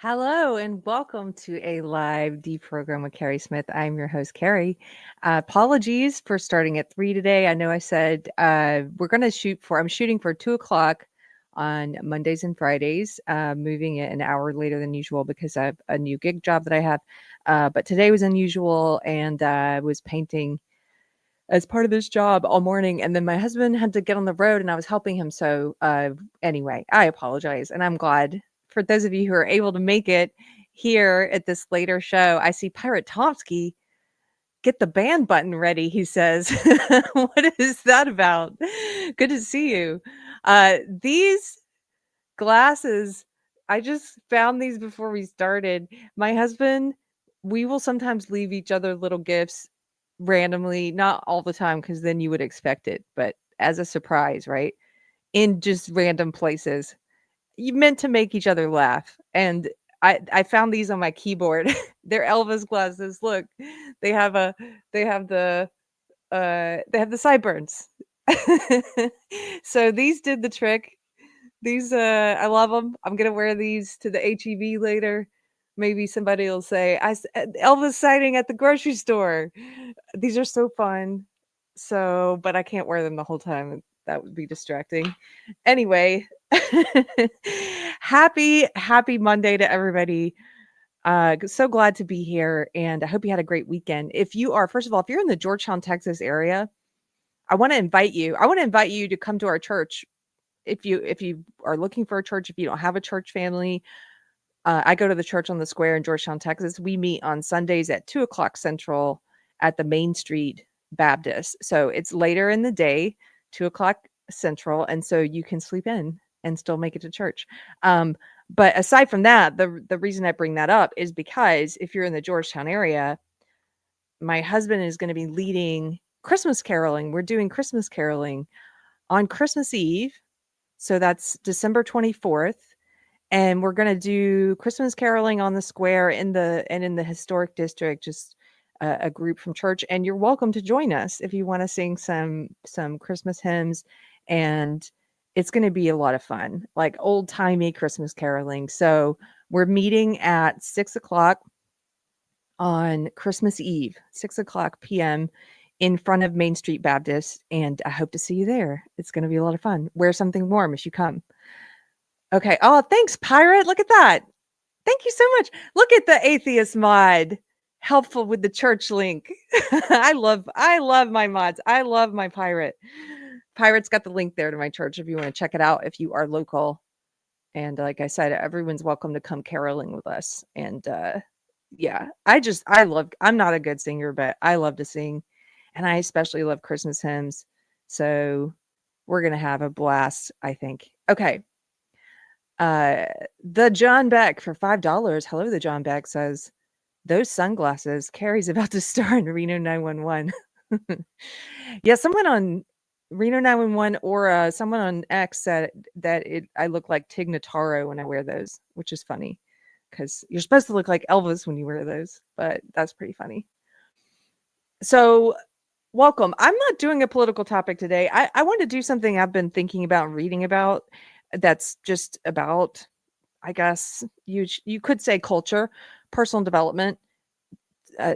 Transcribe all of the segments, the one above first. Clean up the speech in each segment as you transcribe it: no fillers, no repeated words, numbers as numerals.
Hello and welcome to a live Deprogrammed with Keri Smith. I'm your host, Keri. Apologies for starting at 3 today. I know I said I'm shooting for 2 o'clock on Mondays and Fridays, moving it an hour later than usual because I have a new gig job that I have. But today was unusual and I was painting as part of this job all morning. And then my husband had to get on the road and I was helping him. So anyway, I apologize. And I'm glad for those of you who are able to make it here at this later show. I see Pirate Tomsky get the band button ready, he says. What is that about? Good to see you. These glasses, I just found these before we started. My husband, we will sometimes leave each other little gifts randomly, not all the time, because then you would expect it, but as a surprise, right? In just random places. You meant to make each other laugh. And I found these on my keyboard. They're Elvis glasses. Look, they have a they have the sideburns. So these did the trick. These, I love them. I'm gonna wear these to the HEB later. Maybe somebody will say, Elvis sighting at the grocery store." These are so fun. So but I can't wear them the whole time. That would be distracting. Anyway, happy Monday to everybody. So glad to be here, and I hope you had a great weekend. If you are First of all, if you're in the Georgetown, Texas area, I wanna invite you to come to our church if you are looking for a church, if you don't have a church family. I go to the church on the square in Georgetown, Texas. We meet on Sundays at 2 o'clock Central at the Main Street Baptist. So it's later in the day, 2 o'clock Central, and so you can sleep in and still make it to church. But aside from that, the reason I bring that up is because if you're in the Georgetown area, my husband is going to be leading Christmas caroling. We're doing Christmas caroling on Christmas Eve. So that's December 24th. And we're gonna do Christmas caroling on the square in the historic district, just a group from church. And you're welcome to join us if you want to sing some Christmas hymns. And it's gonna be a lot of fun, like old-timey Christmas caroling. So we're meeting at 6 o'clock on Christmas Eve, 6 o'clock PM in front of Main Street Baptist, and I hope to see you there. It's gonna be a lot of fun. Wear something warm as you come. Okay. Oh, thanks, Pirate. Look at that. Thank you so much. Look at the atheist mod. Helpful with the church link. I love my mods. I love my pirate. Pirate's got the link there to my church if you want to check it out if you are local. And like I said, everyone's welcome to come caroling with us. And yeah, I'm not a good singer, but I love to sing. And I especially love Christmas hymns. So we're gonna have a blast, I think. Okay. Uh, the John Beck for $5. Hello, the John Beck says, "Those sunglasses, Carrie's about to star in Reno 911." Yeah, someone on Reno 911 or someone on X said that I look like Tig Notaro when I wear those, which is funny because you're supposed to look like Elvis when you wear those, but that's pretty funny. So, welcome. I'm not doing a political topic today. I want to do something I've been thinking about and reading about that's just about, I guess you could say, culture, personal development,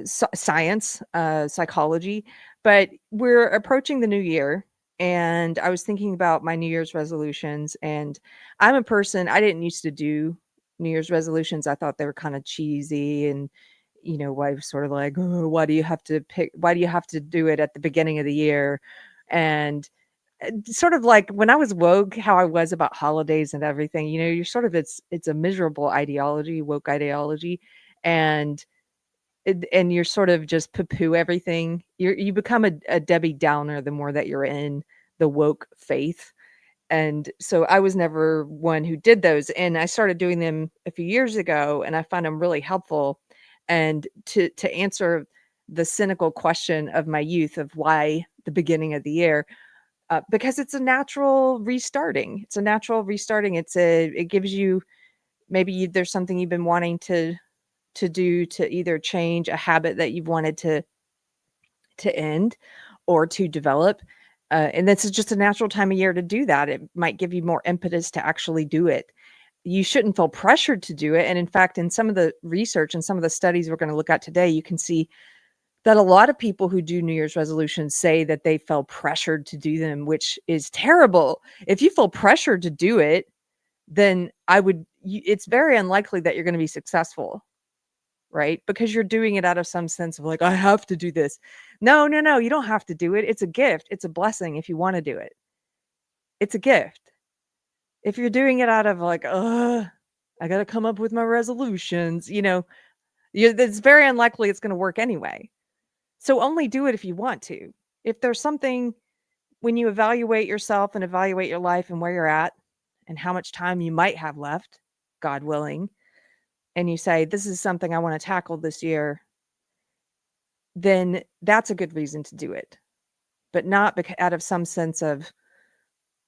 science, psychology. But we're approaching the new year, and I was thinking about my New Year's resolutions. And I'm a person, I didn't used to do New Year's resolutions. I thought they were kind of cheesy, and I was sort of like, oh, why do you have to pick? Why do you have to do it at the beginning of the year? And sort of like when I was woke, how I was about holidays and everything, you're sort of it's a miserable ideology, woke ideology, and and you're sort of just poo-poo everything. You become a Debbie Downer the more that you're in the woke faith. And so I was never one who did those, and I started doing them a few years ago, and I found them really helpful. And to answer the cynical question of my youth of why the beginning of the year, because it's a natural restarting. It's a natural restarting. It gives you, there's something you've been wanting to do, to either change a habit that you've wanted to end or to develop. And this is just a natural time of year to do that. It might give you more impetus to actually do it. you shouldn't feel pressured to do it. And in fact, in some of the research and some of the studies we're going to look at today, you can see that a lot of people who do New Year's resolutions say that they felt pressured to do them, which is terrible. If you feel pressured to do it, then it's very unlikely that you're going to be successful, right? Because you're doing it out of some sense of like, I have to do this. No, you don't have to do it. It's a gift. It's a blessing if you want to do it. It's a gift. If you're doing it out of like, I got to come up with my resolutions, it's very unlikely it's going to work anyway. So only do it if you want to. If there's something, when you evaluate yourself and evaluate your life and where you're at and how much time you might have left, God willing, and you say, this is something I want to tackle this year, then that's a good reason to do it. But not out of some sense of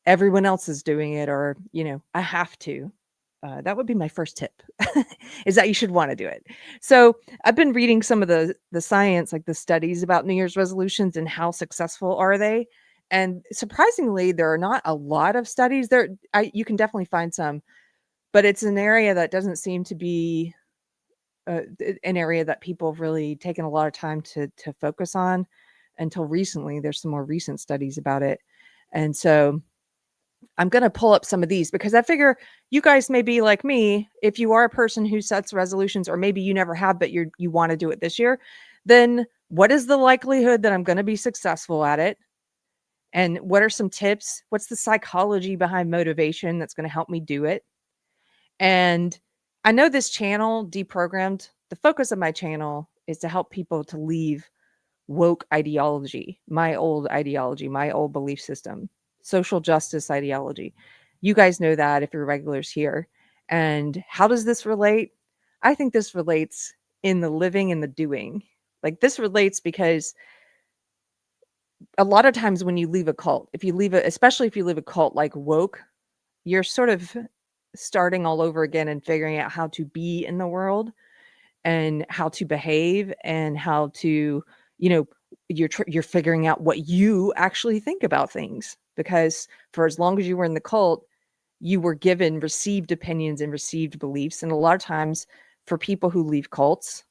everyone else is doing it or, I have to. That would be my first tip, is that you should want to do it. So I've been reading some of the science, like the studies about New Year's resolutions and how successful are they. And surprisingly, there are not a lot of studies there. You can definitely find some, but it's an area that doesn't seem to be an area that people have really taken a lot of time to focus on until recently. There's some more recent studies about it. And so I'm going to pull up some of these because I figure you guys may be like me. If you are a person who sets resolutions, or maybe you never have, but you want to do it this year, then what is the likelihood that I'm going to be successful at it? And what are some tips? What's the psychology behind motivation that's going to help me do it? And I know this channel, Deprogrammed, the focus of my channel is to help people to leave woke ideology, my old belief system, social justice ideology. You guys know that if you're regulars here. And how does this relate? I think this relates in the living and the doing. Like this relates because a lot of times when you leave a cult, especially if you leave a cult like woke, you're sort of starting all over again and figuring out how to be in the world and how to behave and how to, you're figuring out what you actually think about things, because for as long as you were in the cult, you were given received opinions and received beliefs. And a lot of times for people who leave cults,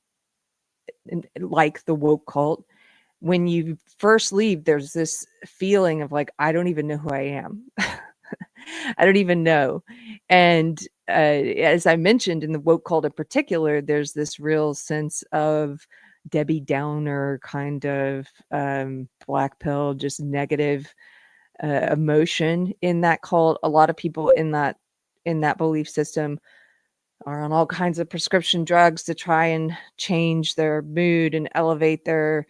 like the woke cult, when you first leave, there's this feeling of like, I don't even know who I am. I don't even know. And as I mentioned, in the woke cult in particular, there's this real sense of Debbie Downer kind of black pill, just negative emotion in that cult. A lot of people in that belief system are on all kinds of prescription drugs to try and change their mood and elevate their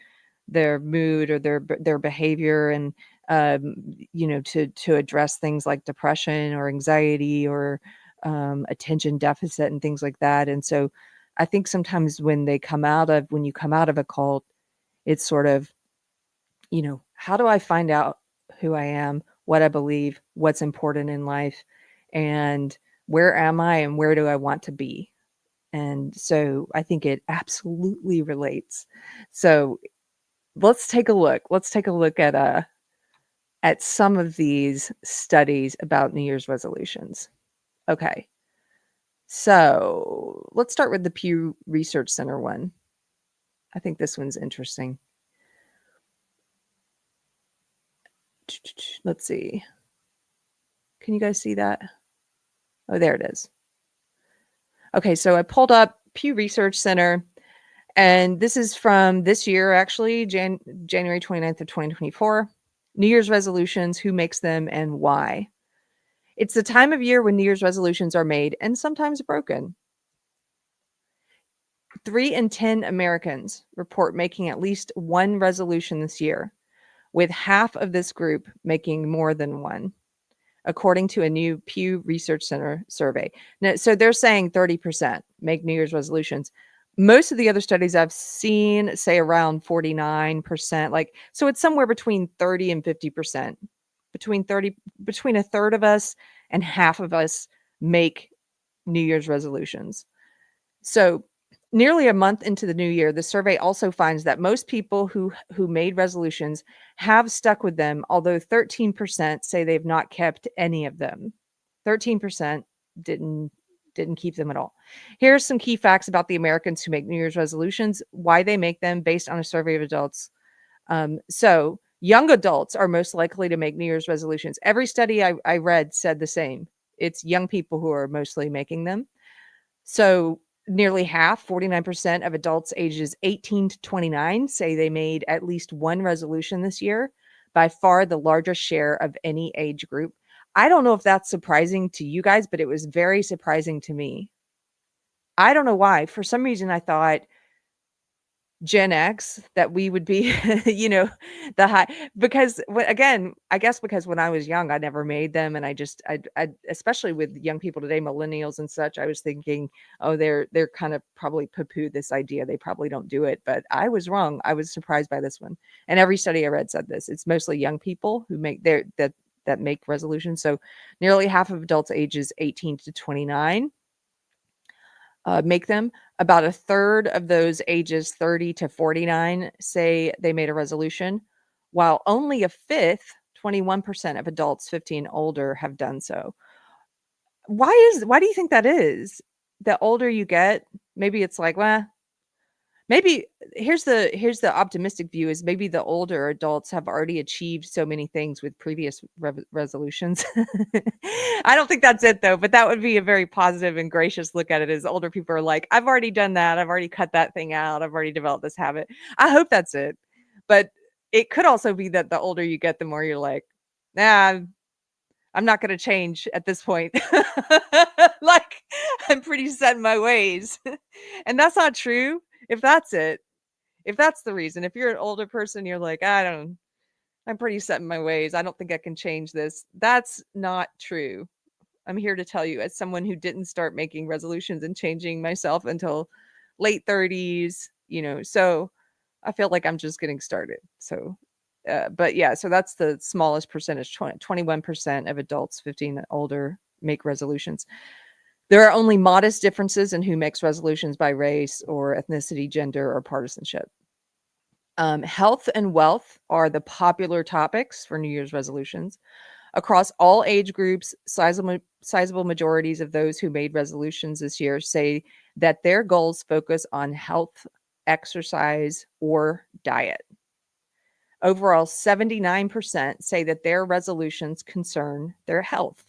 mood or their behavior, and to address things like depression or anxiety or attention deficit and things like that. And so I think sometimes when you come out of a cult, it's sort of, how do I find out who I am, what I believe, what's important in life, and where am I and where do I want to be? And so I think it absolutely relates. So let's take a look. Let's take a look at some of these studies about New Year's resolutions. Okay. So let's start with the Pew Research Center one. I think this one's interesting. Let's see. Can you guys see that? Oh, there it is. Okay, so I pulled up Pew Research Center, and this is from this year, actually, January 29th of 2024. New Year's resolutions, who makes them and why? It's the time of year when New Year's resolutions are made and sometimes broken. 3 in 10 Americans report making at least one resolution this year, with half of this group making more than one, according to a new Pew Research Center survey. Now, so they're saying 30% make New Year's resolutions. Most of the other studies I've seen say around 49%. So it's somewhere between 30 and 50%. Between a third of us and half of us make New Year's resolutions. So nearly a month into the new year, the survey also finds that most people who made resolutions have stuck with them, although 13% say they've not kept any of them. 13% didn't Didn't keep them at all. Here's some key facts about the Americans who make New Year's resolutions, why they make them based on a survey of adults. So young adults are most likely to make New Year's resolutions. Every study I read said the same. It's young people who are mostly making them. So nearly half, 49% of adults ages 18 to 29 say they made at least one resolution this year, by far the largest share of any age group. I don't know if that's surprising to you guys, but it was very surprising to me. I don't know why. For some reason, I thought Gen X that we would be, the high, because again, I guess because when I was young, I never made them. And I especially with young people today, millennials and such, I was thinking, oh, they're kind of probably poo-poo this idea. They probably don't do it, but I was wrong. I was surprised by this one. And every study I read said this. It's mostly young people who make that make resolutions. So nearly half of adults ages 18 to 29 make them. About a third of those ages 30 to 49 say they made a resolution, while only a fifth, 21% of adults 50 and older have done so. Why do you think that is? The older you get, maybe it's like, well, maybe here's the optimistic view is maybe the older adults have already achieved so many things with previous resolutions. I don't think that's it though, but that would be a very positive and gracious look at it as older people are like, I've already done that. I've already cut that thing out. I've already developed this habit. I hope that's it. But it could also be that the older you get, the more you're like, nah, I'm not going to change at this point. Like, I'm pretty set in my ways. And that's not true. If that's it, if that's the reason, if you're an older person, you're like, I'm pretty set in my ways. I don't think I can change this. That's not true. I'm here to tell you, as someone who didn't start making resolutions and changing myself until late 30s, so I feel like I'm just getting started. So, but yeah, so that's the smallest percentage, 21% of adults 15 and older make resolutions. There are only modest differences in who makes resolutions by race or ethnicity, gender, or partisanship. Health and wealth are the popular topics for New Year's resolutions. Across all age groups, sizable majorities of those who made resolutions this year say that their goals focus on health, exercise, or diet. Overall, 79% say that their resolutions concern their health.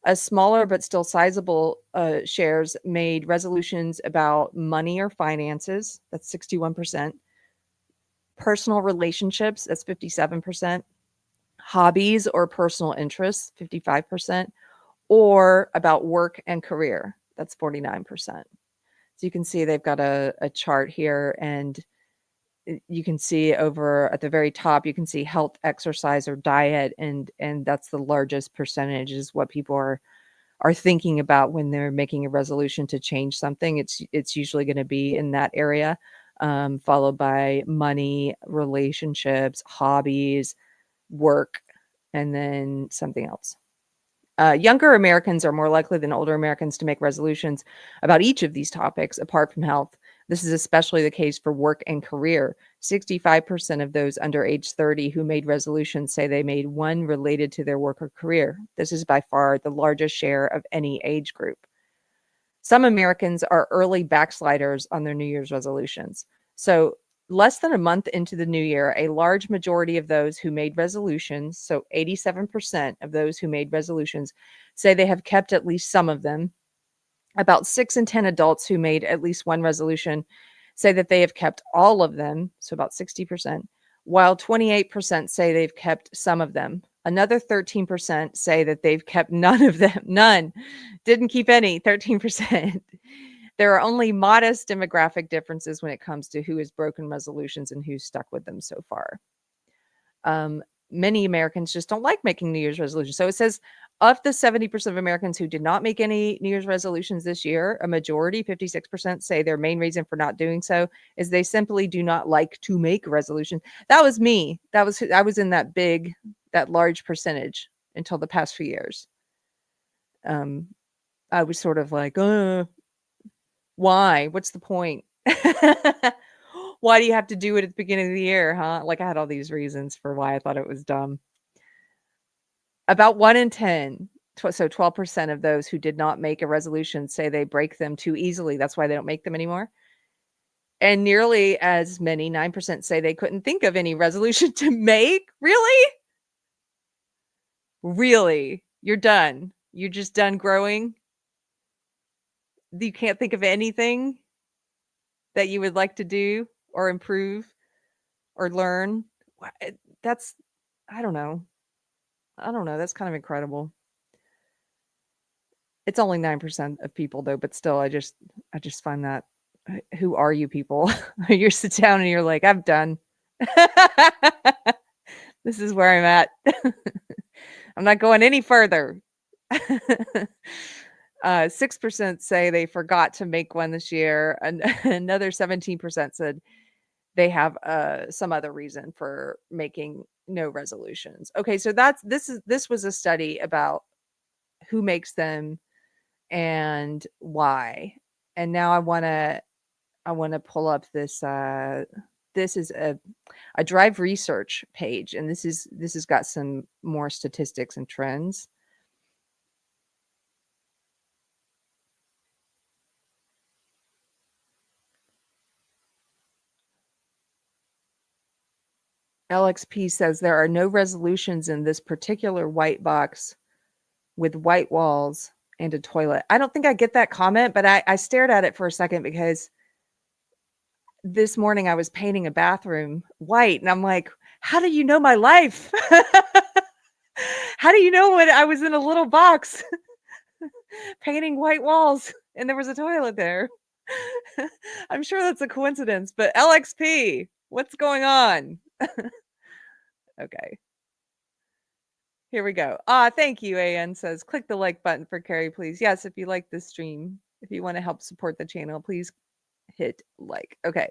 A smaller but still sizable shares made resolutions about money or finances. That's 61%. Personal relationships. That's 57%. Hobbies or personal interests. 55%. Or about work and career. That's 49%. So you can see they've got a chart here, and you can see over at the very top, you can see health, exercise, or diet, and that's the largest percentage is what people are thinking about when they're making a resolution to change something. It's usually going to be in that area, followed by money, relationships, hobbies, work, and then something else. Younger Americans are more likely than older Americans to make resolutions about each of these topics, apart from health. This is especially the case for work and career. 65% of those under age 30 who made resolutions say they made one related to their work or career. This is by far the largest share of any age group. Some Americans are early backsliders on their New Year's resolutions. So less than a month into the new year, a large majority of those who made resolutions, so 87% of those who made resolutions, say they have kept at least some of them. About 6 in 10 adults who made at least one resolution say that they have kept all of them, so about 60%, while 28% say they've kept some of them. Another 13% say that they've kept none of them. None. Didn't keep any, 13%. There are only modest demographic differences when it comes to who has broken resolutions and who's stuck with them so far. Many Americans just don't like making New Year's resolutions. So it says of the 70% of Americans who did not make any New Year's resolutions this year, a majority, 56%, say their main reason for not doing so is they simply do not like to make resolutions. That was me. I was in that large percentage until the past few years. I was sort of like, why? What's the point? Why do you have to do it at the beginning of the year, huh? Like, I had all these reasons for why I thought it was dumb. About 1 in 10 So 12% of those who did not make a resolution say they break them too easily. That's why they don't make them anymore. And nearly as many, 9%, say they couldn't think of any resolution to make. Really? Really? You're done. You're just done growing? You can't think of anything that you would like to do or improve or learn? That's I don't know. I don't know. That's kind of incredible. It's only 9% of people though, but still I just find that who are you people? You sit down and you're like, I'm done. This is where I'm at. I'm not going any further. 6% say they forgot to make one this year, and another 17% said they have some other reason for making no resolutions. Okay, so this was a study about who makes them and why. And now I want to pull up this this is a Drive Research page, and this has got some more statistics and trends. LXP says there are no resolutions in this particular white box with white walls and a toilet. I don't think I get that comment, but I stared at it for a second because this morning I was painting a bathroom white and I'm like, how do you know my life? How do you know when I was in a little box painting white walls and there was a toilet there? I'm sure that's a coincidence, but LXP, what's going on? Okay. Here we go. Thank you. AN says, click the like button for Keri, please. Yes, if you like this stream, if you want to help support the channel, please hit like. Okay.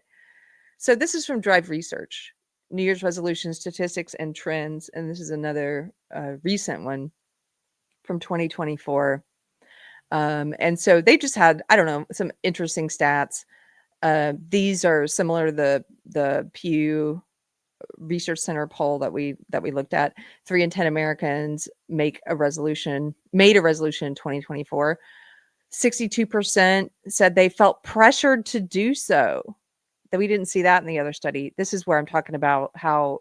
So this is from Drive Research, New Year's resolution statistics and trends. And this is another recent one from 2024. And so they just had, I don't know, some interesting stats. These are similar to the Pew Research Center poll that we looked at. 3 in 10 Americans made a resolution in 2024. 62% said they felt pressured to do so. That we didn't see that in the other study. This is where I'm talking about how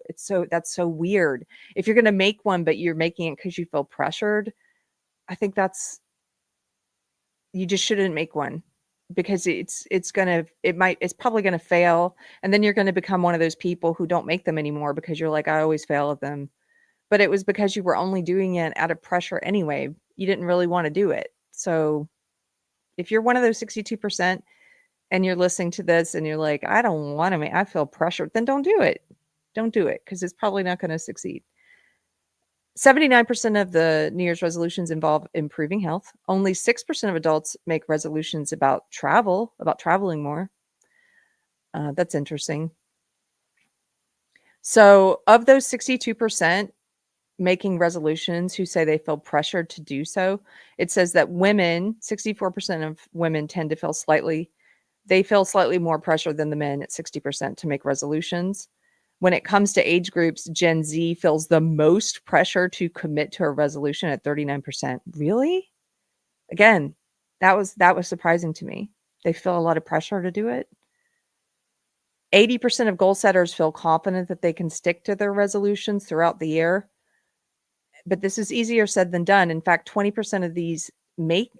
that's so weird. If you're going to make one, but you're making it because you feel pressured, I think you just shouldn't make one because it's probably going to fail. And then you're going to become one of those people who don't make them anymore because you're like, I always fail at them. But it was because you were only doing it out of pressure anyway. You didn't really want to do it. So if you're one of those 62% and you're listening to this and you're like, I don't want to I feel pressured, then don't do it. Don't do it because it's probably not going to succeed. 79% of the New Year's resolutions involve improving health. Only 6% of adults make resolutions about traveling more. That's interesting. So of those 62% making resolutions who say they feel pressured to do so, it says that 64% of women tend to feel slightly more pressure than the men at 60% to make resolutions. When it comes to age groups, Gen Z feels the most pressure to commit to a resolution at 39%. Really? Again, that was surprising to me. They feel a lot of pressure to do it. 80% of goal setters feel confident that they can stick to their resolutions throughout the year. But this is easier said than done. In fact, 20% of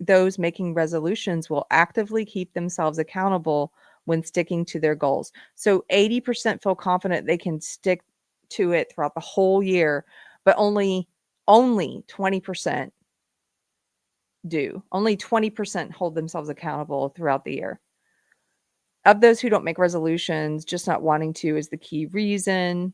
those making resolutions will actively keep themselves accountable when sticking to their goals. So 80% feel confident they can stick to it throughout the whole year, but only 20% do. Only 20% hold themselves accountable throughout the year. Of those who don't make resolutions, just not wanting to is the key reason.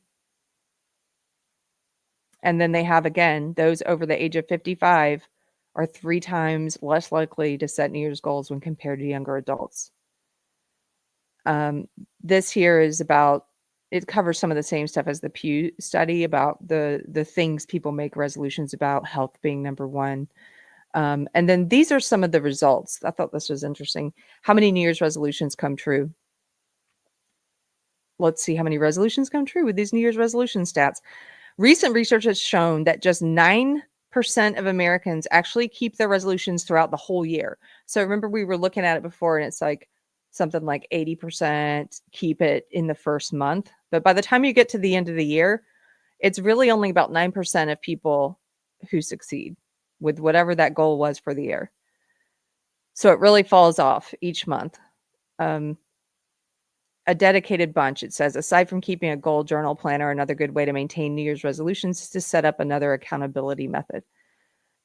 And then they have, again, those over the age of 55 are 3 times less likely to set New Year's goals when compared to younger adults. This here is it covers some of the same stuff as the Pew study about the things people make resolutions about, health being number one. And then these are some of the results. I thought this was interesting. How many New Year's resolutions come true? Let's see how many resolutions come true with these New Year's resolution stats. Recent research has shown that just 9 of Americans actually keep their resolutions throughout the whole year. So remember, we were looking at it before, and it's like something like 80% keep it in the first month. But by the time you get to the end of the year, it's really only about 9% of people who succeed with whatever that goal was for the year. So it really falls off each month. A dedicated bunch, it says, aside from keeping a goal journal planner, another good way to maintain New Year's resolutions is to set up another accountability method.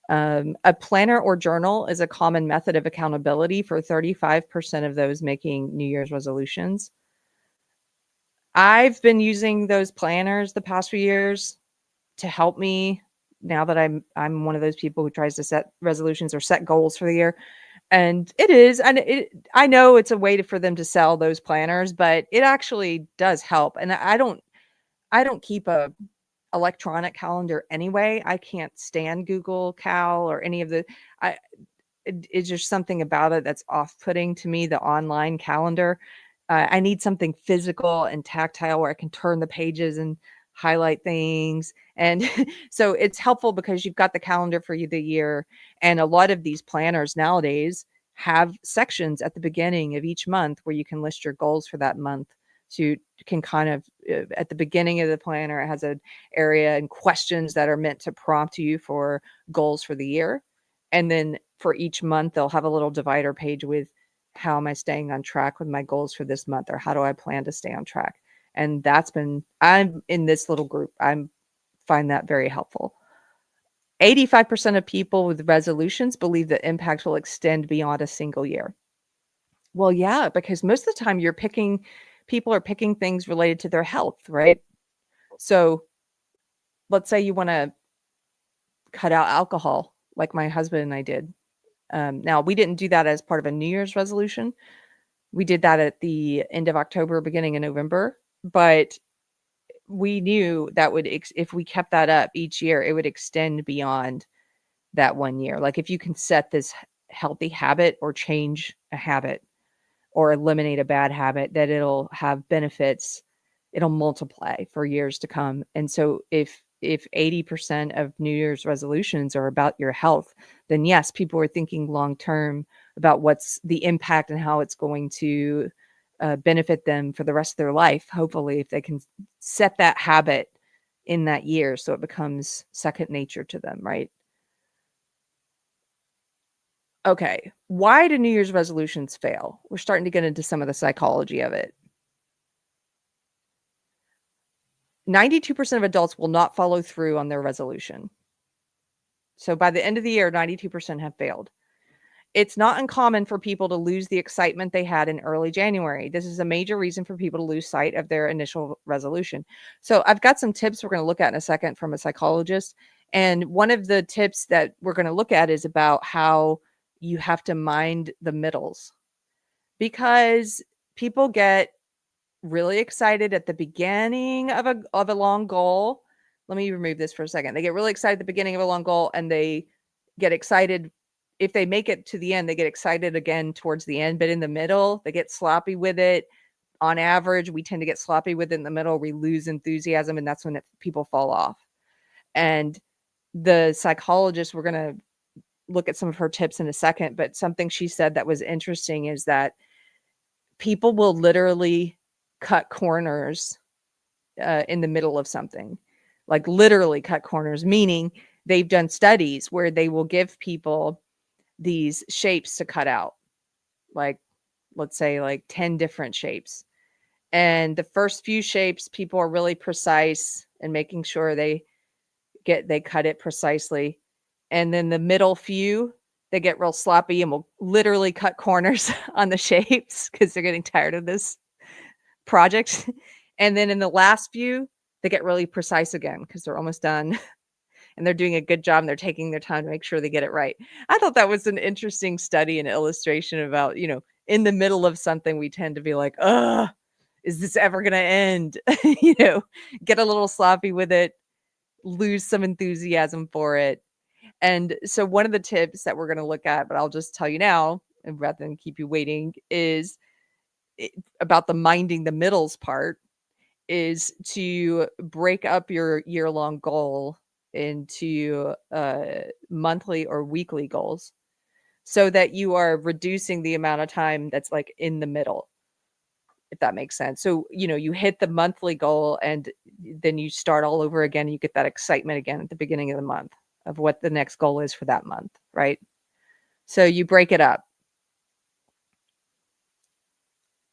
A planner or journal is a common method of accountability for 35% of those making New Year's resolutions. I've been using those planners the past few years to help me now that I'm one of those people who tries to set resolutions or set goals for the year. And it is, and I know it's a way for them to sell those planners, but it actually does help. And I don't keep a electronic calendar anyway. I can't stand Google Cal or any of the I it's just something about it that's off-putting to me, the online calendar. I need something physical and tactile where I can turn the pages and highlight things. And so it's helpful because you've got the calendar for the year. And a lot of these planners nowadays have sections at the beginning of each month where you can list your goals for that month. So you can kind of, at the beginning of the planner, it has an area and questions that are meant to prompt you for goals for the year. And then for each month, they'll have a little divider page with how am I staying on track with my goals for this month, or how do I plan to stay on track? And I'm in this little group. I find that very helpful. 85% of people with resolutions believe the impact will extend beyond a single year. Well, yeah, because most of the time people are picking things related to their health, right? So let's say you want to cut out alcohol, like my husband and I did. Now, we didn't do that as part of a New Year's resolution. We did that at the end of October, beginning of November. But we knew that if we kept that up each year, it would extend beyond that 1 year. Like if you can set this healthy habit or change a habit or eliminate a bad habit, that it'll have benefits, it'll multiply for years to come. And so if 80% of New Year's resolutions are about your health, then yes, people are thinking long term about what's the impact and how it's going to benefit them for the rest of their life. Hopefully, if they can set that habit in that year so it becomes second nature to them, right? Okay, why do New Year's resolutions fail? We're starting to get into some of the psychology of it. 92% of adults will not follow through on their resolution. So by the end of the year, 92% have failed. It's not uncommon for people to lose the excitement they had in early January. This is a major reason for people to lose sight of their initial resolution. So I've got some tips we're going to look at in a second from a psychologist. And one of the tips that we're going to look at is about how you have to mind the middles, because people get really excited at the beginning of a long goal. Let me remove this for a second. They get really excited at the beginning of a long goal, and they get excited if they make it to the end. They get excited again towards the end, but in the middle, they get sloppy with it. On average, we tend to get sloppy with it in the middle. We lose enthusiasm, and that's when people fall off. And the psychologist, we're going to look at some of her tips in a second, but something she said that was interesting is that people will literally cut corners in the middle of something, like literally cut corners, meaning they've done studies where they will give people these shapes to cut out, like let's say like 10 different shapes. And the first few shapes, people are really precise and making sure they cut it precisely. And then the middle few, they get real sloppy and will literally cut corners on the shapes because they're getting tired of this project. And then in the last few, they get really precise again because they're almost done and they're doing a good job and they're taking their time to make sure they get it right. I thought that was an interesting study and illustration about, in the middle of something, we tend to be like, is this ever going to end? Get a little sloppy with it, lose some enthusiasm for it. And so one of the tips that we're going to look at, but I'll just tell you now, and rather than keep you waiting, is about the minding the middles part, is to break up your year-long goal into monthly or weekly goals so that you are reducing the amount of time that's like in the middle, if that makes sense. So, you hit the monthly goal and then you start all over again. You get that excitement again at the beginning of the month of what the next goal is for that month, right? So you break it up.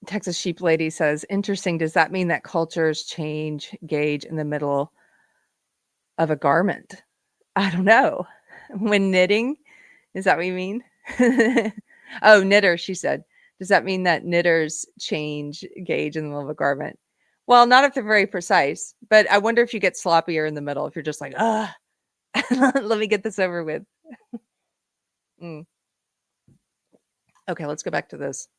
Texas Sheep Lady says, interesting. Does that mean that cultures change gauge in the middle of a garment? I don't know. When knitting, is that what you mean? Oh, knitter, she said. Does that mean that knitters change gauge in the middle of a garment? Well, not if they're very precise, but I wonder if you get sloppier in the middle, if you're just like, let me get this over with. Mm. Okay, let's go back to this.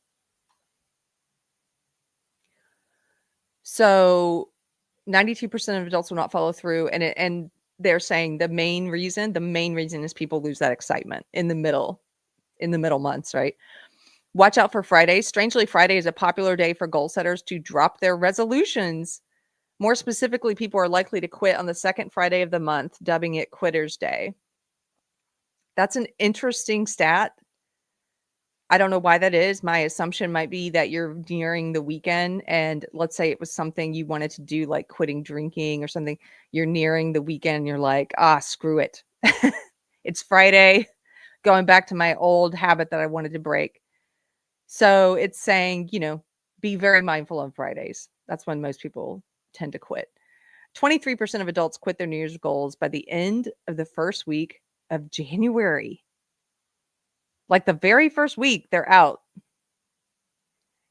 So 92% of adults will not follow through, and they're saying the main reason is people lose that excitement in the middle months, right? Watch out for Fridays. Strangely, Friday is a popular day for goal setters to drop their resolutions. More specifically, people are likely to quit on the second Friday of the month, dubbing it Quitter's Day. That's an interesting stat. I don't know why that is. My assumption might be that you're nearing the weekend, and let's say it was something you wanted to do, like quitting drinking or something. You're nearing the weekend, and you're like, screw it. It's Friday, going back to my old habit that I wanted to break. So it's saying, be very mindful on Fridays. That's when most people tend to quit. 23% of adults quit their New Year's goals by the end of the first week of January. Like the very first week, they're out.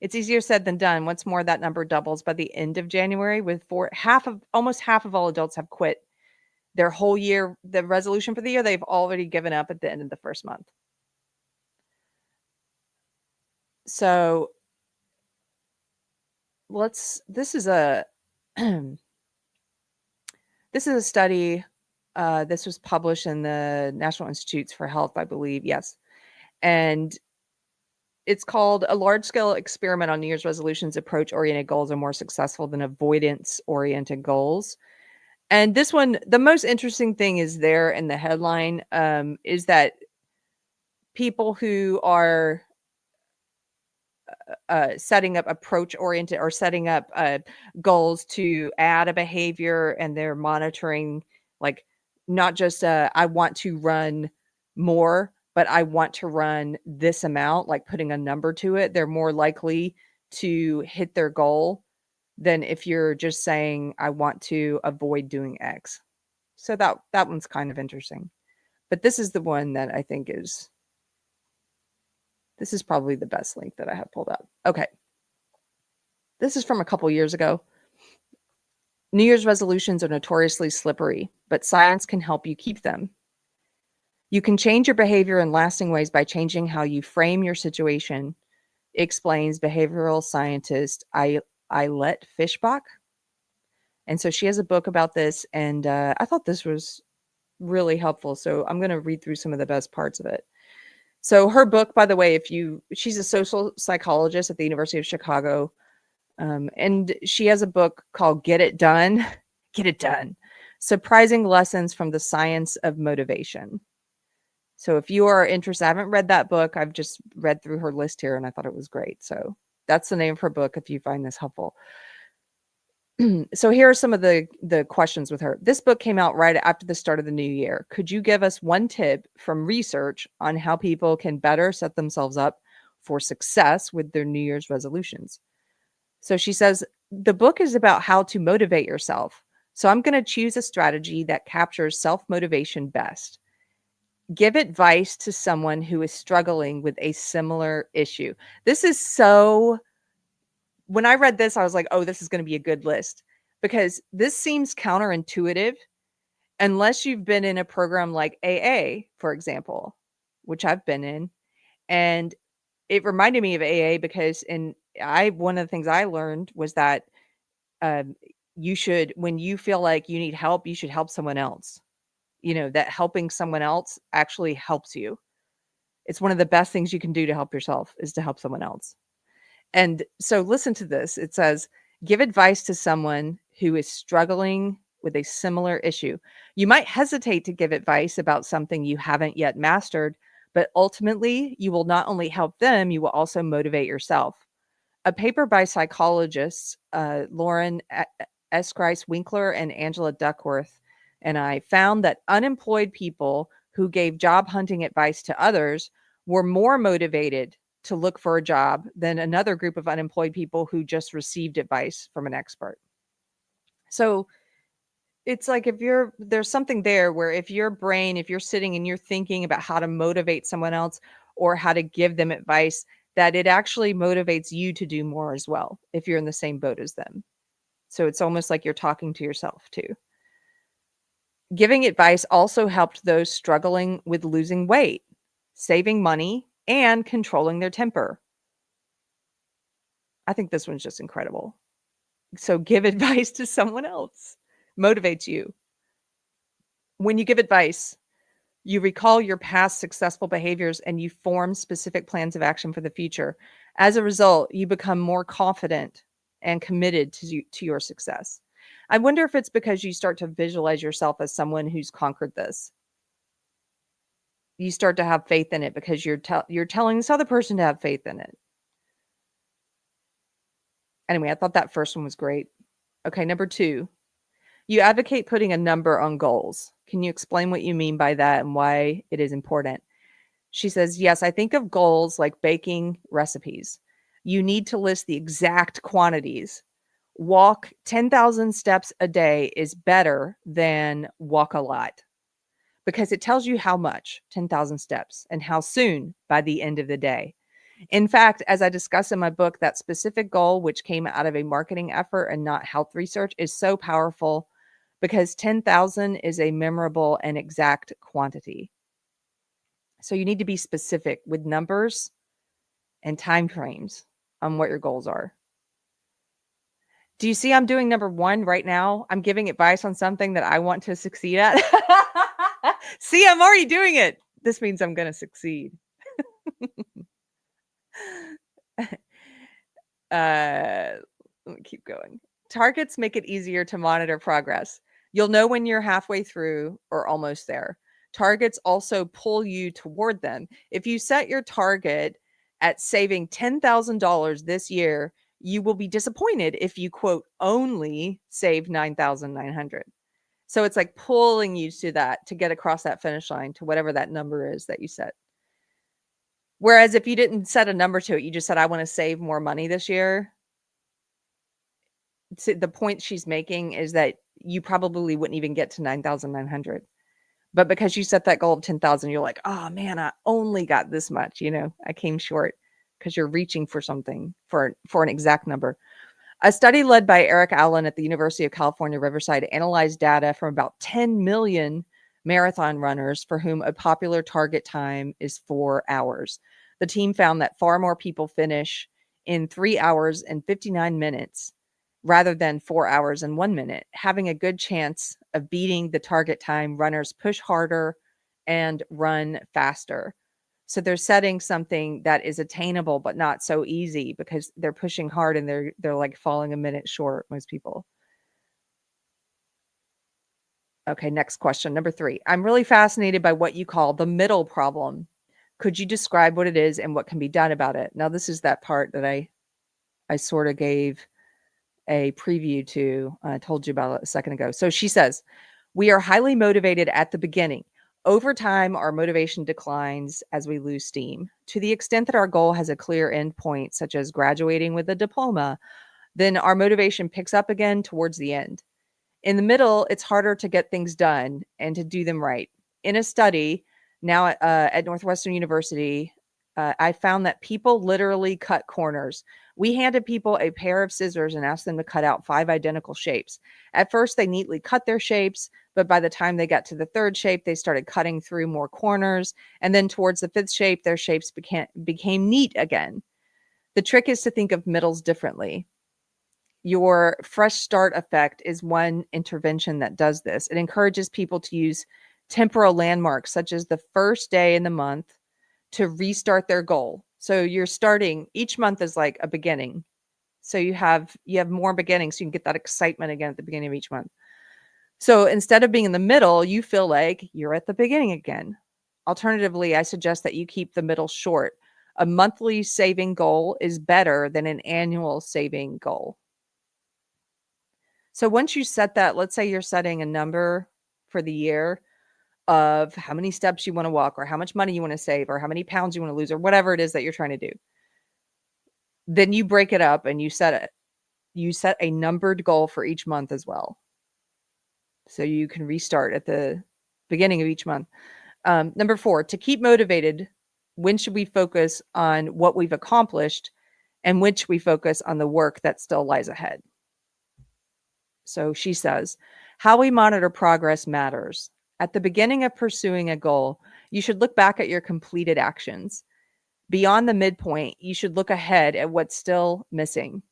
It's easier said than done. What's more, that number doubles by the end of January, with almost half of all adults have quit their whole year. The resolution for the year, they've already given up at the end of the first month. So this is a study. This was published in the National Institutes for Health, I believe. Yes. And it's called A Large-Scale Experiment on New Year's Resolutions. Approach-oriented goals are more successful than avoidance-oriented goals. And this one, the most interesting thing is there in the headline, is that people who are setting up approach-oriented or setting up goals to add a behavior, and they're monitoring, like, not just I want to run more, but I want to run this amount, like putting a number to it. They're more likely to hit their goal than if you're just saying, I want to avoid doing X. So that one's kind of interesting. But this is the one that I think this is probably the best link that I have pulled up. Okay. This is from a couple years ago. New Year's resolutions are notoriously slippery, but science can help you keep them. You can change your behavior in lasting ways by changing how you frame your situation, explains behavioral scientist Ayelet Fishbach. And so she has a book about this, and I thought this was really helpful. So I'm going to read through some of the best parts of it. So her book, by the way, she's a social psychologist at the University of Chicago, and she has a book called Get It Done. Get It Done. Surprising Lessons from the Science of Motivation. So if you are interested, I haven't read that book. I've just read through her list here, and I thought it was great. So that's the name of her book if you find this helpful. So here are some of the questions with her. This book came out right after the start of the new year. Could you give us one tip from research on how people can better set themselves up for success with their New Year's resolutions? So she says, the book is about how to motivate yourself. So I'm going to choose a strategy that captures self-motivation best. Give advice to someone who is struggling with a similar issue. This is so... When I read this, I was like, oh, this is going to be a good list, because this seems counterintuitive unless you've been in a program like AA, for example, which I've been in. And it reminded me of AA because one of the things I learned was that you should, when you feel like you need help, you should help someone else. That helping someone else actually helps you. It's one of the best things you can do to help yourself is to help someone else. And so listen to this. It says, give advice to someone who is struggling with a similar issue. You might hesitate to give advice about something you haven't yet mastered, but ultimately, you will not only help them, you will also motivate yourself. A paper by psychologists Lauren Eskreis Winkler and Angela Duckworth and I found that unemployed people who gave job hunting advice to others were more motivated to look for a job than another group of unemployed people who just received advice from an expert. So it's like there's something there where if you're sitting and you're thinking about how to motivate someone else or how to give them advice, that it actually motivates you to do more as well if you're in the same boat as them. So it's almost like you're talking to yourself too. Giving advice also helped those struggling with losing weight, saving money, and controlling their temper. I think this one's just incredible. So give advice to someone else. Motivates you. When you give advice, you recall your past successful behaviors and you form specific plans of action for the future. As a result, you become more confident and committed to your success. I wonder if it's because you start to visualize yourself as someone who's conquered this. You start to have faith in it because you're telling this other person to have faith in it. Anyway, I thought that first one was great. Okay, number 2. You advocate putting a number on goals. Can you explain what you mean by that and why it is important? She says, yes, I think of goals like baking recipes. You need to list the exact quantities. Walk 10,000 steps a day is better than walk a lot because it tells you how much, 10,000 steps, and how soon by the end of the day. In fact, as I discuss in my book, that specific goal, which came out of a marketing effort and not health research, is so powerful because 10,000 is a memorable and exact quantity. So you need to be specific with numbers and time frames on what your goals are. Do you see I'm doing number 1 right now? I'm giving advice on something that I want to succeed at. See, I'm already doing it. This means I'm going to succeed. Let me keep going. Targets make it easier to monitor progress. You'll know when you're halfway through or almost there. Targets also pull you toward them. If you set your target at saving $10,000 this year, you will be disappointed if you, quote, only save $9,900. So it's like pulling you to that to get across that finish line to whatever that number is that you set. Whereas if you didn't set a number to it, you just said, I want to save more money this year. The point she's making is that you probably wouldn't even get to 9,900. But because you set that goal of 10,000, you're like, oh man, I only got this much, I came short because you're reaching for something for an exact number. A study led by Eric Allen at the University of California, Riverside analyzed data from about 10 million marathon runners for whom a popular target time is 4 hours. The team found that far more people finish in 3 hours and 59 minutes rather than 4 hours and 1 minute. Having a good chance of beating the target time, runners push harder and run faster. So they're setting something that is attainable, but not so easy because they're pushing hard and they're like falling a minute short, most people. Okay, next question, number 3. I'm really fascinated by what you call the middle problem. Could you describe what it is and what can be done about it? Now, this is that part that I sort of gave a preview to, I told you about it a second ago. So she says, we are highly motivated at the beginning. Over time, our motivation declines as we lose steam. To the extent that our goal has a clear end point, such as graduating with a diploma, then our motivation picks up again towards the end. In the middle, it's harder to get things done and to do them right. In a study now at Northwestern University, I found that people literally cut corners. We handed people a pair of scissors and asked them to cut out 5 identical shapes. At first, they neatly cut their shapes, but by the time they got to the 3rd shape, they started cutting through more corners. And then towards the 5th shape, their shapes became neat again. The trick is to think of middles differently. Your fresh start effect is one intervention that does this. It encourages people to use temporal landmarks, such as the first day in the month, to restart their goal. So you're starting, each month is like a beginning. So you have more beginnings, so you can get that excitement again at the beginning of each month. So instead of being in the middle, you feel like you're at the beginning again. Alternatively, I suggest that you keep the middle short. A monthly saving goal is better than an annual saving goal. So once you set that, let's say you're setting a number for the year of how many steps you want to walk, or how much money you want to save, or how many pounds you want to lose, or whatever it is that you're trying to do. Then you break it up and you set a numbered goal for each month as well. So you can restart at the beginning of each month. Number 4, to keep motivated, when should we focus on what we've accomplished and when should we focus on the work that still lies ahead? So she says, how we monitor progress matters. At the beginning of pursuing a goal, you should look back at your completed actions. Beyond the midpoint, you should look ahead at what's still missing.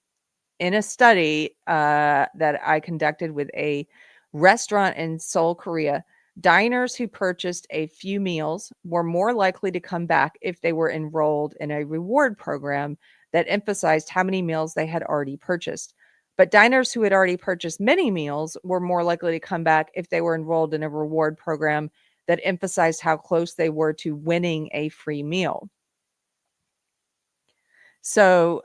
In a study that I conducted with a restaurant in Seoul, Korea, diners who purchased a few meals were more likely to come back if they were enrolled in a reward program that emphasized how many meals they had already purchased. But diners who had already purchased many meals were more likely to come back if they were enrolled in a reward program that emphasized how close they were to winning a free meal. So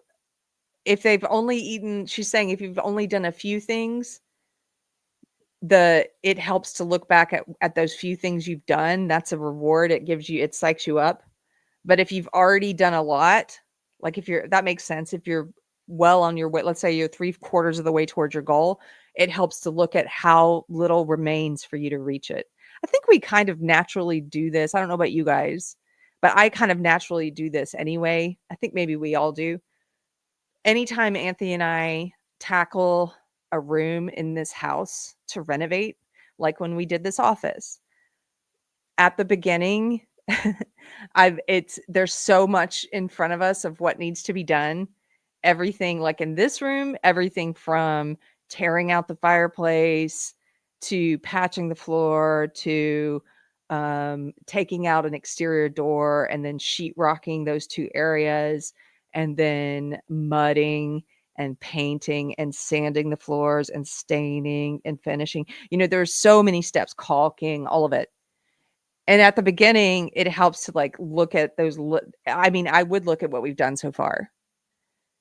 if they've only eaten, she's saying if you've only done a few things, it helps to look back at those few things you've done. That's a reward. It psychs you up. But if you've already done a lot, like that makes sense. If you're well on your way, let's say you're 3/4 of the way towards your goal, it helps to look at how little remains for you to reach it. I think we kind of naturally do this. I don't know about you guys, but I kind of naturally do this anyway. I think maybe we all do. Anytime Anthony and I tackle a room in this house to renovate, like when we did this office, at the beginning, there's so much in front of us of what needs to be done. Everything, like in this room, everything from tearing out the fireplace to patching the floor to taking out an exterior door and then sheetrocking those 2 areas and then mudding and painting and sanding the floors and staining and finishing. There's so many steps, caulking, all of it. And at the beginning, it helps to like look at those. I would look at what we've done so far.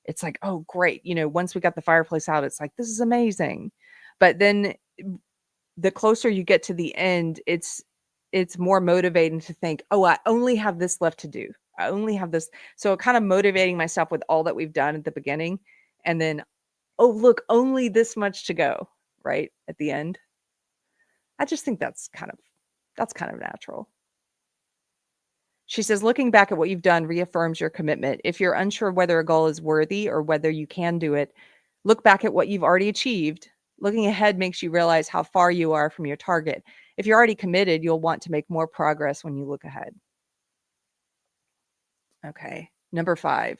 It's like, oh, great. Once we got the fireplace out, it's like, this is amazing. But then the closer you get to the end, it's more motivating to think, oh, I only have this left to do. I only have this. So kind of motivating myself with all that we've done at the beginning. And then, oh, look, only this much to go, right? At the end. I just think that's kind of natural. She says, looking back at what you've done reaffirms your commitment. If you're unsure whether a goal is worthy or whether you can do it, look back at what you've already achieved. Looking ahead makes you realize how far you are from your target. If you're already committed, you'll want to make more progress when you look ahead. Okay, number 5.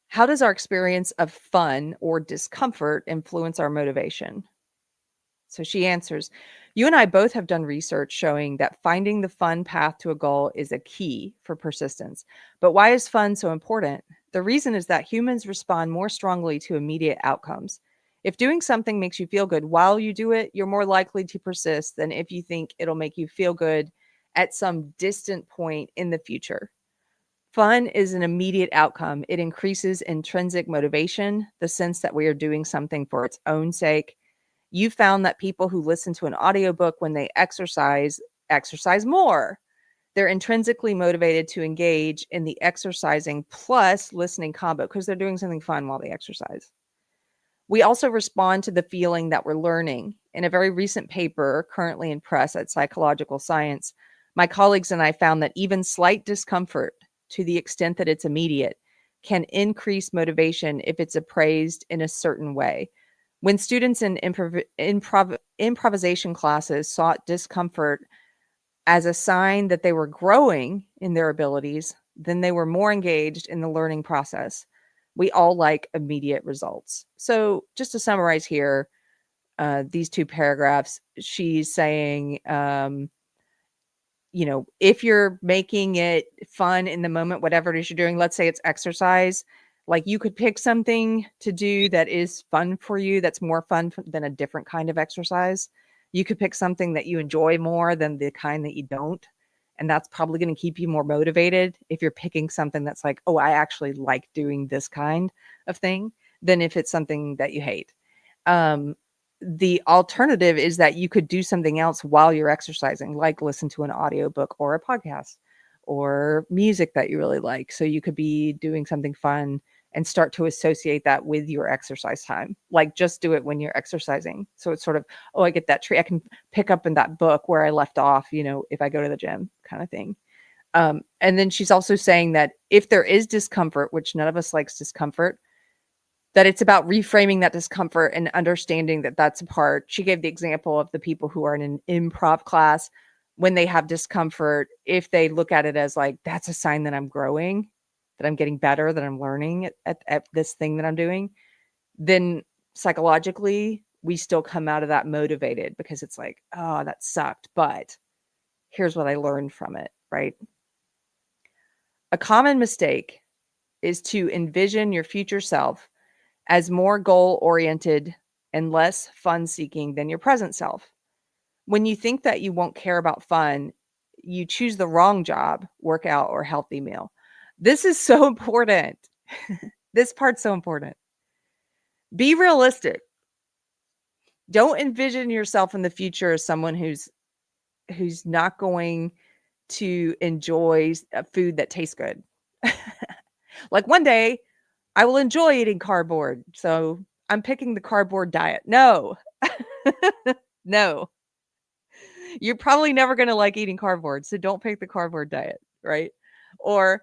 How does our experience of fun or discomfort influence our motivation? So she answers, you and I both have done research showing that finding the fun path to a goal is a key for persistence. But why is fun so important? The reason is that humans respond more strongly to immediate outcomes. If doing something makes you feel good while you do it, you're more likely to persist than if you think it'll make you feel good at some distant point in the future. Fun is an immediate outcome. It increases intrinsic motivation, the sense that we are doing something for its own sake. You found that people who listen to an audiobook when they exercise more. They're intrinsically motivated to engage in the exercising plus listening combo because they're doing something fun while they exercise. We also respond to the feeling that we're learning. In a very recent paper currently in press at Psychological Science, my colleagues and I found that even slight discomfort, to the extent that it's immediate, can increase motivation if it's appraised in a certain way. When students in improvisation classes sought discomfort as a sign that they were growing in their abilities, then they were more engaged in the learning process. We all like immediate results. So just to summarize here, these 2 paragraphs, she's saying, if you're making it fun in the moment, whatever it is you're doing, let's say it's exercise, Like you could pick something to do that is fun for you, that's more fun than a different kind of exercise. You could pick something that you enjoy more than the kind that you don't. And that's probably going to keep you more motivated if you're picking something that's like, oh, I actually like doing this kind of thing, than if it's something that you hate. Um, the alternative is that you could do something else while you're exercising, like listen to an audiobook or a podcast or music that you really like. So you could be doing something fun and start to associate that with your exercise time. Like just do it when you're exercising. So it's sort of, oh, I get that treat. I can pick up in that book where I left off, if I go to the gym kind of thing. And then she's also saying that if there is discomfort, which none of us likes discomfort, that it's about reframing that discomfort and understanding that that's a part. She gave the example of the people who are in an improv class when they have discomfort, if they look at it as like, that's a sign that I'm growing, that I'm getting better, that I'm learning at this thing that I'm doing, then psychologically, we still come out of that motivated because it's like, oh, that sucked, but here's what I learned from it, right? A common mistake is to envision your future self as more goal-oriented and less fun-seeking than your present self. When you think that you won't care about fun, you choose the wrong job, workout, or healthy meal. This is so important. This part's so important. Be realistic. Don't envision yourself in the future as someone who's not going to enjoy a food that tastes good. Like one day I will enjoy eating cardboard, so I'm picking the cardboard diet. No. No. You're probably never going to like eating cardboard, so don't pick the cardboard diet, right? Or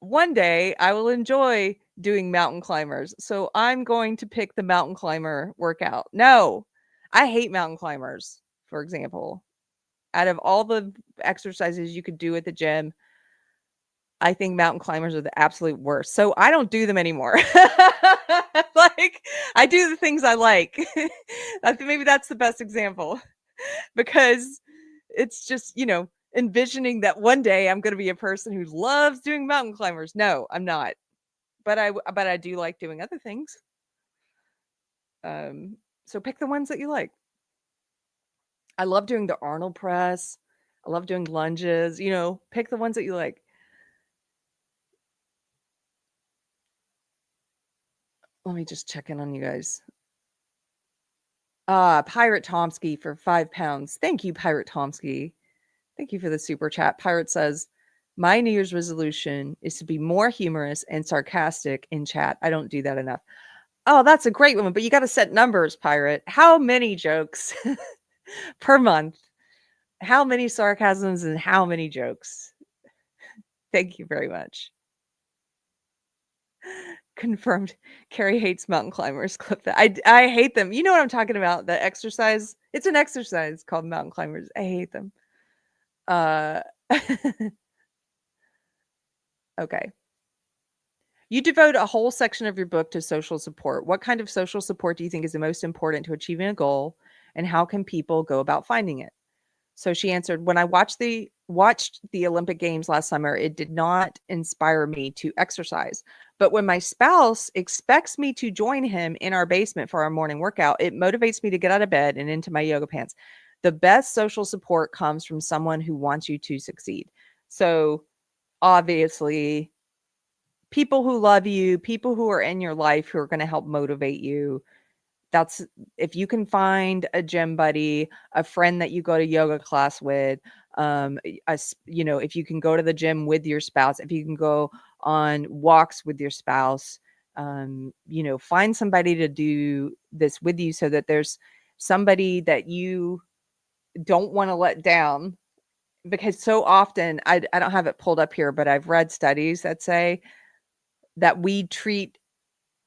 one day I will enjoy doing mountain climbers, so I'm going to pick the mountain climber workout. No. I hate mountain climbers, for example. Out of all the exercises you could do at the gym, I think mountain climbers are the absolute worst. So I don't do them anymore. Like I do the things I like. Maybe that's the best example because it's just, envisioning that one day I'm going to be a person who loves doing mountain climbers. No, I'm not. But I do like doing other things. So pick the ones that you like. I love doing the Arnold press. I love doing lunges, pick the ones that you like. Let me just check in on you guys. Pirate Tomsky for 5 pounds. Thank you, Pirate Tomsky. Thank you for the super chat. Pirate says, my New Year's resolution is to be more humorous and sarcastic in chat. I don't do that enough. Oh, that's a great one, but you got to set numbers, Pirate. How many jokes per month? How many sarcasms and how many jokes? Thank you very much. Confirmed. Keri hates mountain climbers. Clip that. I hate them. You know what I'm talking about? The exercise. It's an exercise called mountain climbers. I hate them. Okay. You devote a whole section of your book to social support. What kind of social support do you think is the most important to achieving a goal, and how can people go about finding it? So she answered, when I watched the Olympic Games last summer, it did not inspire me to exercise. But when my spouse expects me to join him in our basement for our morning workout, it motivates me to get out of bed and into my yoga pants. The best social support comes from someone who wants you to succeed. So obviously, people who love you, people who are in your life who are going to help motivate you. That's if you can find a gym buddy, a friend that you go to yoga class with, if you can go to the gym with your spouse, if you can go on walks with your spouse, find somebody to do this with you so that there's somebody that you don't want to let down. Because so often, I don't have it pulled up here, but I've read studies that say that we treat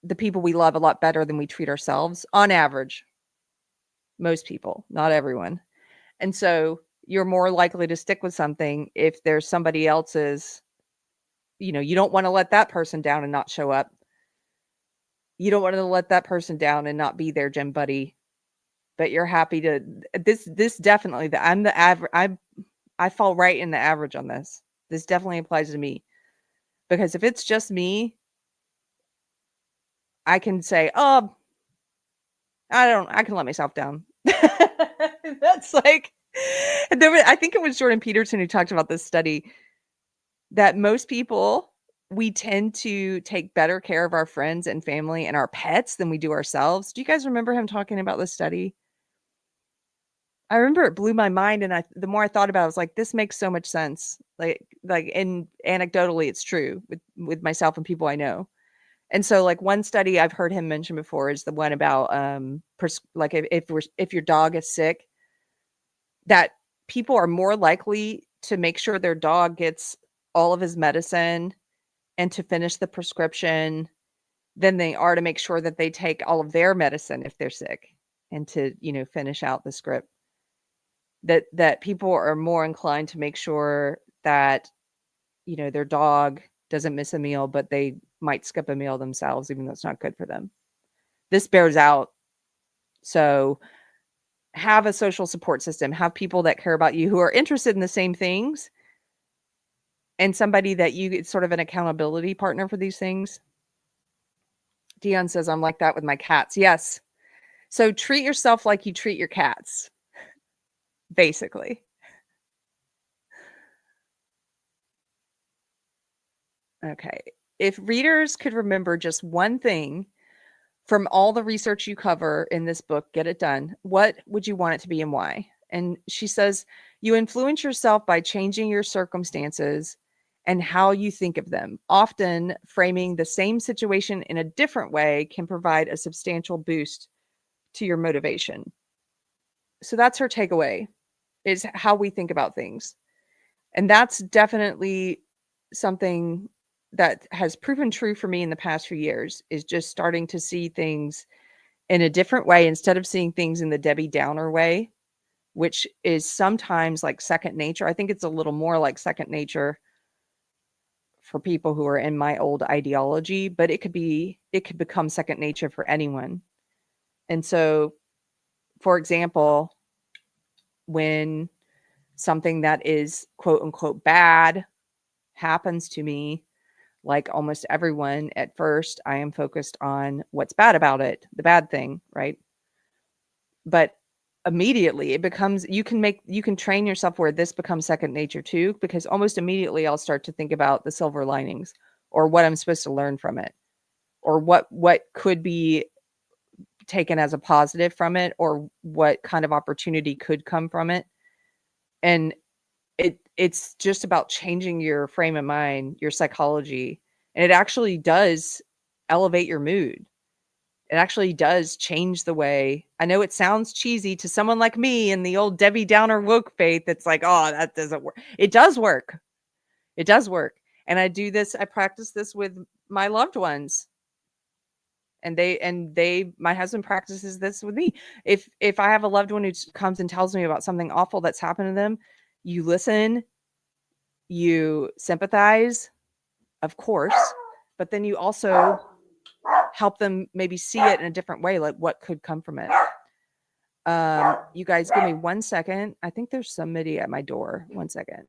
the people we love a lot better than we treat ourselves on average. Most people, not everyone. And so you're more likely to stick with something if there's somebody else's, you don't want to let that person down and not show up. You don't want to let that person down and not be their gym buddy, but you're happy to this definitely I'm the average. I fall right in the average on this. This definitely applies to me because if it's just me, I can say, "Oh, I can let myself down." That's like I think it was Jordan Peterson who talked about this study that most people, we tend to take better care of our friends and family and our pets than we do ourselves. Do you guys remember him talking about this study? I remember it blew my mind, and the more I thought about it, I was like, "This makes so much sense." And anecdotally, it's true with myself and people I know. And so, like, one study I've heard him mention before is the one about, like, if your dog is sick, that people are more likely to make sure their dog gets all of his medicine and to finish the prescription than they are to make sure that they take all of their medicine if they're sick and to, finish out the script. That people are more inclined to make sure that, their dog doesn't miss a meal, but they might skip a meal themselves, even though it's not good for them. This bears out. So have a social support system, have people that care about you who are interested in the same things, and somebody that it's sort of an accountability partner for these things. Dion says, I'm like that with my cats. Yes. So treat yourself like you treat your cats, basically. Okay. If readers could remember just one thing from all the research you cover in this book, Get It Done, what would you want it to be and why? And she says, you influence yourself by changing your circumstances and how you think of them. Often framing the same situation in a different way can provide a substantial boost to your motivation. So that's her takeaway, is how we think about things. And that's definitely something that has proven true for me in the past few years, is just starting to see things in a different way instead of seeing things in the Debbie Downer way, which is sometimes like second nature. I think it's a little more like second nature for people who are in my old ideology, but it could become second nature for anyone. And so, for example, when something that is quote unquote bad happens to me, like almost everyone, at first I am focused on what's bad about it, the bad thing, right? But immediately it becomes, you can train yourself where this becomes second nature too, because almost immediately I'll start to think about the silver linings, or what I'm supposed to learn from it, or what could be taken as a positive from it, or what kind of opportunity could come from it. And it's just about changing your frame of mind, your psychology, and it actually does elevate your mood. It actually does change the way. I know it sounds cheesy to someone like me in the old Debbie Downer woke faith. It's like, oh, that doesn't work. It does work. It does work. And I practice this with my loved ones. And my husband practices this with me. If I have a loved one who comes and tells me about something awful that's happened to them, you listen, you sympathize, of course, but then you also help them maybe see it in a different way, like what could come from it. You guys give me 1 second. I think there's somebody at my door. 1 second.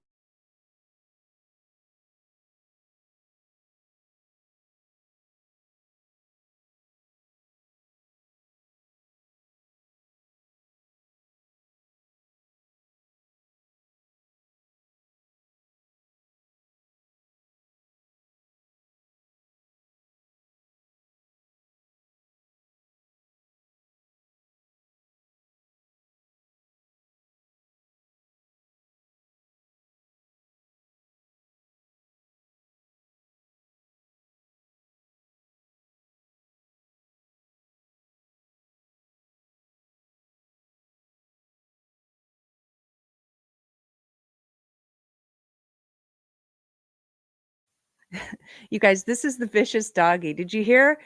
You guys, this is the vicious doggy. Did you hear?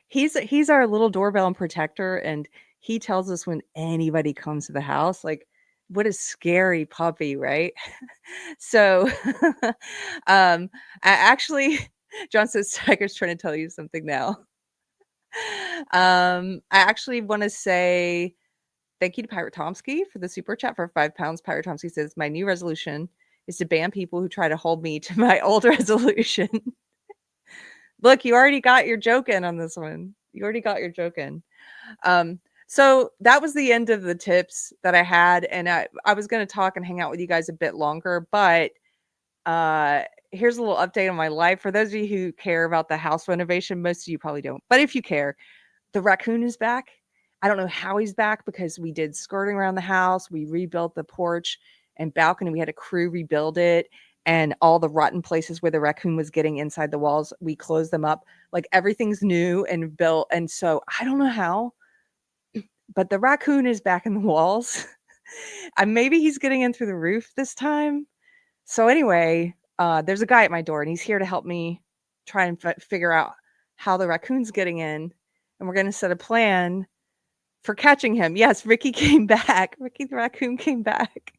He's our little doorbell and protector, and he tells us when anybody comes to the house. Like, what a scary puppy, right? So, I actually, John says Tiger's trying to tell you something now. I actually want to say thank you to Pirate Tomsky for the super chat for £5. Pirate Tomsky says, my new resolution is to ban people who try to hold me to my old resolution. Look, you already got your joke in on this one. You already got your joke in. So that was the end of the tips that I had, and I was going to talk and hang out with you guys a bit longer, but uh, here's a little update on my life. For those of you who care about the house renovation, most of you probably don't, but if you care, the raccoon is back. I don't know how he's back because we did skirting around the house. We rebuilt the porch and balcony. We had a crew rebuild it, and all the rotten places where the raccoon was getting inside the walls, we closed them up. Like everything's new and built. And so I don't know how, but the raccoon is back in the walls. And maybe he's getting in through the roof this time. So anyway, there's a guy at my door, and he's here to help me try and figure out how the raccoon's getting in, and we're going to set a plan for catching him. Yes, Ricky came back. Ricky the raccoon came back.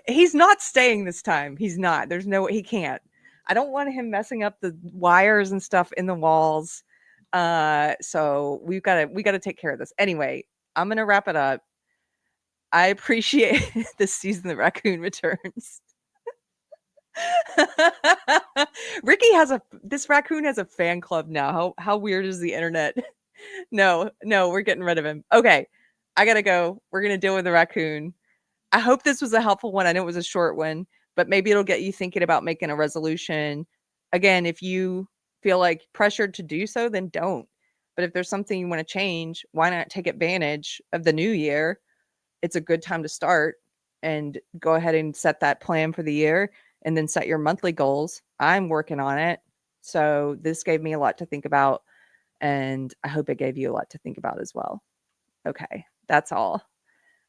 He's not staying this time. He's not. There's no way he can't. I don't want him messing up the wires and stuff in the walls. So we gotta take care of this. Anyway, I'm gonna wrap it up. I appreciate this season the raccoon returns. This raccoon has a fan club now. How weird is the internet? No, we're getting rid of him. Okay, I gotta go. We're gonna deal with the raccoon. I hope this was a helpful one. I know it was a short one, but maybe it'll get you thinking about making a resolution. Again, if you feel like pressured to do so, then don't. But if there's something you want to change, why not take advantage of the new year? It's a good time to start and go ahead and set that plan for the year and then set your monthly goals. I'm working on it. So this gave me a lot to think about, and I hope it gave you a lot to think about as well. Okay, that's all.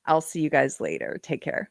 I'll see you guys later. Take care.